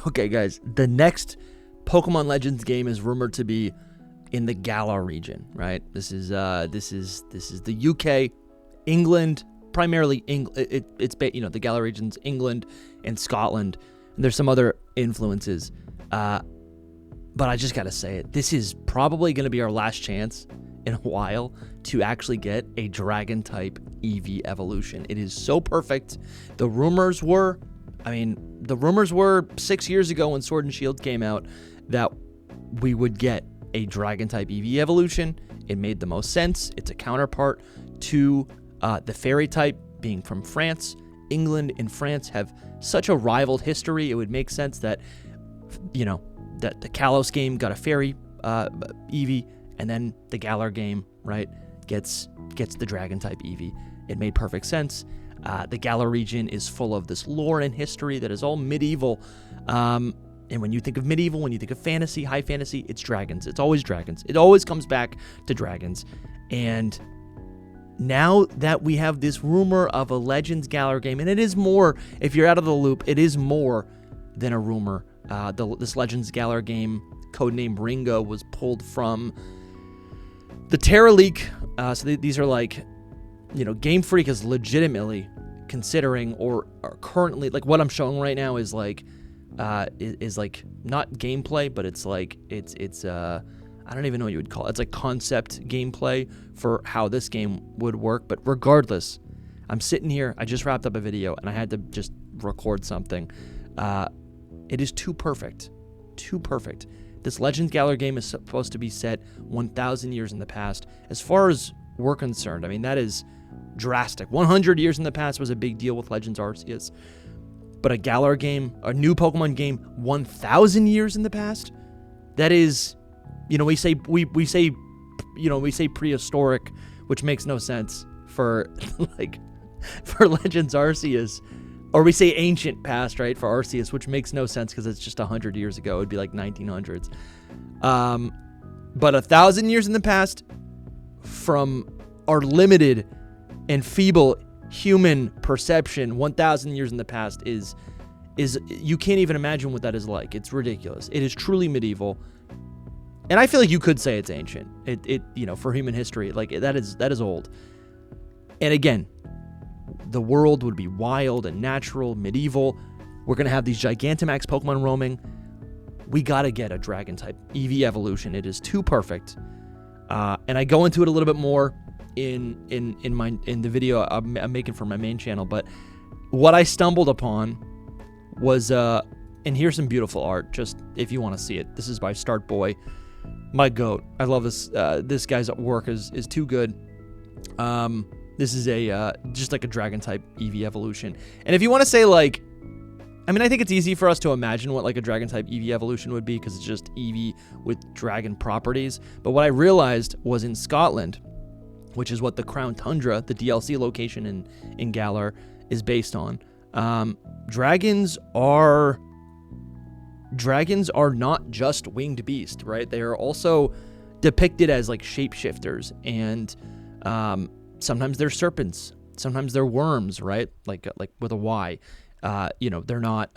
Okay, guys, the next Pokemon Legends game is rumored to be in the Galar region, right? This is the UK, England, primarily England. It's the Galar region's England and Scotland, and there's some other influences. But I just gotta say it. This is probably going to be our last chance in a while to actually get a Dragon type Eevee evolution. It is so perfect. The rumors were 6 years ago when Sword and Shield came out that we would get a Dragon type Eevee evolution. It made the most sense. It's a counterpart to the Fairy type being from France. England and France have such a rivaled history. It would make sense that, that the Kalos game got a Fairy Eevee, and then the Galar game, right, gets the Dragon type Eevee. It made perfect sense. The Galar region is full of this lore and history that is all medieval. And when you think of medieval, when you think of fantasy, high fantasy, it's dragons. It's always dragons. It always comes back to dragons. And now that we have this rumor of a Legends Galar game, and it is more, if you're out of the loop, it is more than a rumor. This Legends Galar game, codename Ringo, was pulled from the Terra Leak. So these are like, Game Freak is legitimately considering or currently, like what I'm showing right now is like not gameplay, but it's I don't even know what you would call it. It's like concept gameplay for how this game would work. But regardless, I'm sitting here, I just wrapped up a video and I had to just record something. It is too perfect. This Legends Galar game is supposed to be set 1,000 years in the past. As far as we're concerned, I mean, that is drastic. 100 years in the past was a big deal with Legends Arceus. But a Galar game, a new Pokemon game, 1,000 years in the past? That is, we say prehistoric, which makes no sense for for Legends Arceus. Or we say ancient past, right, for Arceus, which makes no sense because it's just 100 years ago. It'd be like 1900s. But 1,000 years in the past, from our limited and feeble human perception, 1,000 years in the past is you can't even imagine what that is like. It's ridiculous. It is truly medieval. And I feel like you could say it's ancient. It for human history, like that is old. And again, the world would be wild and natural, medieval. We're going to have these Gigantamax Pokemon roaming. We got to get a Dragon type Eevee evolution. It is too perfect. And I go into it a little bit more in the video I'm making for my main channel. But what I stumbled upon was, and here's some beautiful art, just if you want to see it. This is by Start Boy, my goat. I love this. This guy's work is too good. This is just like a Dragon type Eevee evolution. And if you want to say I think it's easy for us to imagine what like a Dragon type Eevee evolution would be because it's just Eevee with dragon properties. But what I realized was in Scotland, which is what the Crown Tundra, the DLC location in Galar, is based on. Dragons are not just winged beasts, right? They are also depicted as like shapeshifters, and sometimes they're serpents, sometimes they're worms, right? Like with a Y. They're not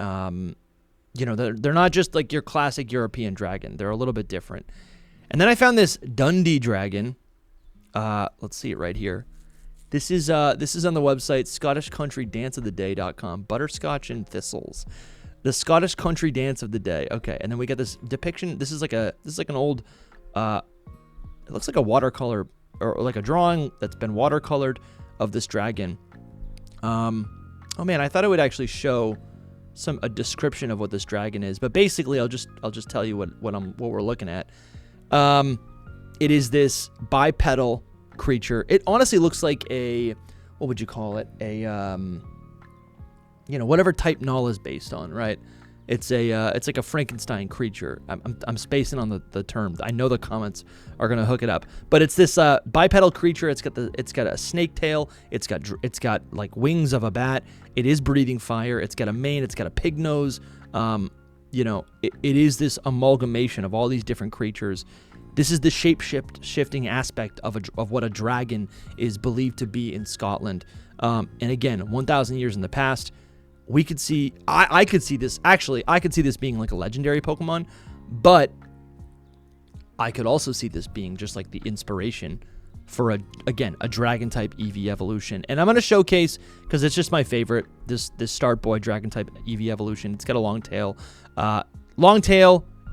they're not just like your classic European dragon. They're a little bit different. And then I found this Dundee dragon. Let's see it right here. This is on the website scottishcountrydanceoftheday.com. Butterscotch and thistles. The Scottish country dance of the day. Okay, and then we got this depiction. This is like an old it looks like a watercolor or like a drawing that's been watercolored of this dragon. Oh man, I thought it would actually show a description of what this dragon is, but basically I'll just tell you what we're looking at. It is this bipedal creature. It honestly looks like what would you call it? Whatever type Null is based on, right? It's like a Frankenstein creature. I'm spacing on the term. I know the comments are gonna hook it up, but it's this bipedal creature. It's got a snake tail. It's got like wings of a bat. It is breathing fire. It's got a mane. It's got a pig nose. It is this amalgamation of all these different creatures. This is the shifting aspect of what a dragon is believed to be in Scotland. And again, 1,000 years in the past. we could see, I could see this, actually, I could see this being like a legendary Pokemon, but I could also see this being just like the inspiration for, a Dragon-type Eevee evolution. And I'm going to showcase, because it's just my favorite, this Start Boy Dragon-type Eevee evolution. It's got a long tail.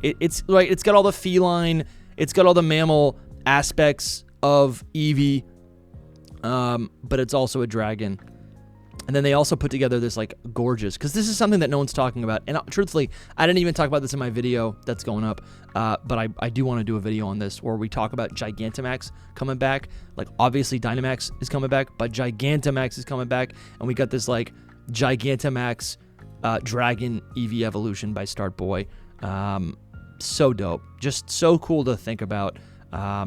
It's got all the feline, it's got all the mammal aspects of Eevee, but it's also a dragon. And then they also put together this, like, gorgeous, because this is something that no one's talking about. And truthfully, I didn't even talk about this in my video that's going up, but I do want to do a video on this where we talk about Gigantamax coming back. Like, obviously, Dynamax is coming back, but Gigantamax is coming back. And we got this, like, Gigantamax Dragon Eevee evolution by Start Boy. So dope. Just so cool to think about. I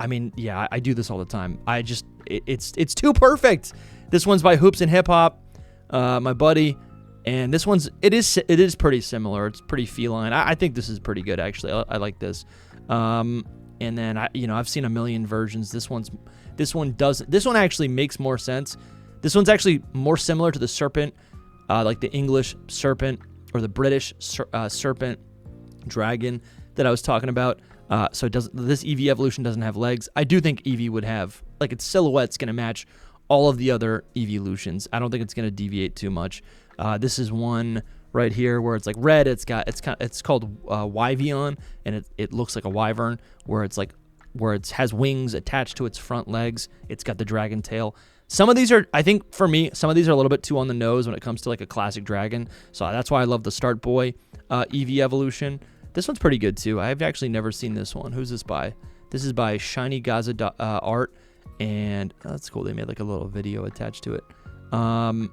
mean, yeah, I do this all the time. It's too perfect. This one's by Hoops and Hip Hop, my buddy, and this one's it is pretty similar. It's pretty feline. I think this is pretty good, actually. I like this. And then I've seen a million versions. This one actually makes more sense. This one's actually more similar to the serpent, like the English serpent or the British serpent dragon that I was talking about. So this Eevee evolution doesn't have legs. I do think Eevee would have, like, its silhouette's gonna match all of the other Eeveelutions. I don't think it's gonna deviate too much. This is one right here where it's like red. It's called Wyvion, and it looks like a wyvern, where it has wings attached to its front legs. It's got the dragon tail. Some of these are, I think for me, some of these are a little bit too on the nose when it comes to like a classic dragon. So that's why I love the Start Boy Eevee evolution. This one's pretty good too. I've actually never seen this one. Who's this by? This is by Shiny Gaza Art, and that's cool. They made like a little video attached to it. But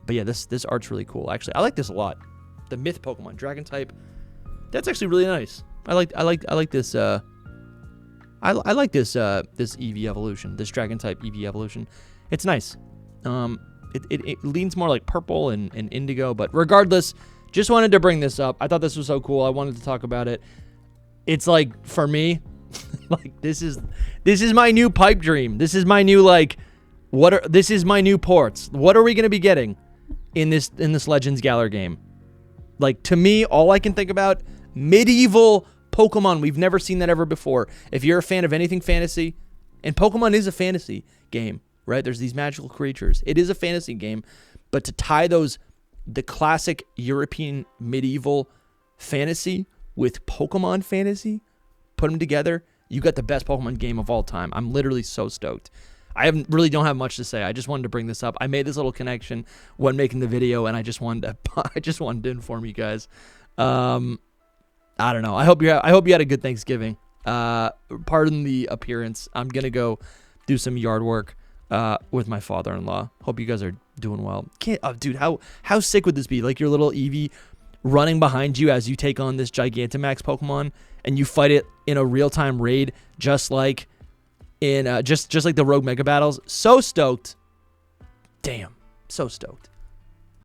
yeah, this art's really cool. Actually, I like this a lot. The Myth Pokemon Dragon type. That's actually really nice. I like this. I like this Eevee evolution. This Dragon type Eevee evolution. It's nice. It leans more like purple and indigo, but regardless. Just wanted to bring this up. I thought this was so cool. I wanted to talk about it. It's like, for me, like this is my new pipe dream. This is my new, like, this is my new ports. What are we gonna be getting in this Legends Galar game? Like, to me, all I can think about, medieval Pokemon. We've never seen that ever before. If you're a fan of anything fantasy, and Pokemon is a fantasy game, right? There's these magical creatures. It is a fantasy game, but to tie the classic European medieval fantasy with Pokemon fantasy, put them together, you got the best Pokemon game of all time. I'm literally so stoked. I don't have much to say. I just wanted to bring this up. I made this little connection when making the video, and I just wanted to inform you guys. I don't know. I hope you had a good Thanksgiving. Pardon the appearance. I'm gonna go do some yard work with my father-in-law. Hope you guys are doing well. Dude, how sick would this be? Like your little Eevee running behind you as you take on this Gigantamax Pokemon, and you fight it in a real-time raid, just like in just like the Rogue Mega Battles. So stoked. Damn, so stoked.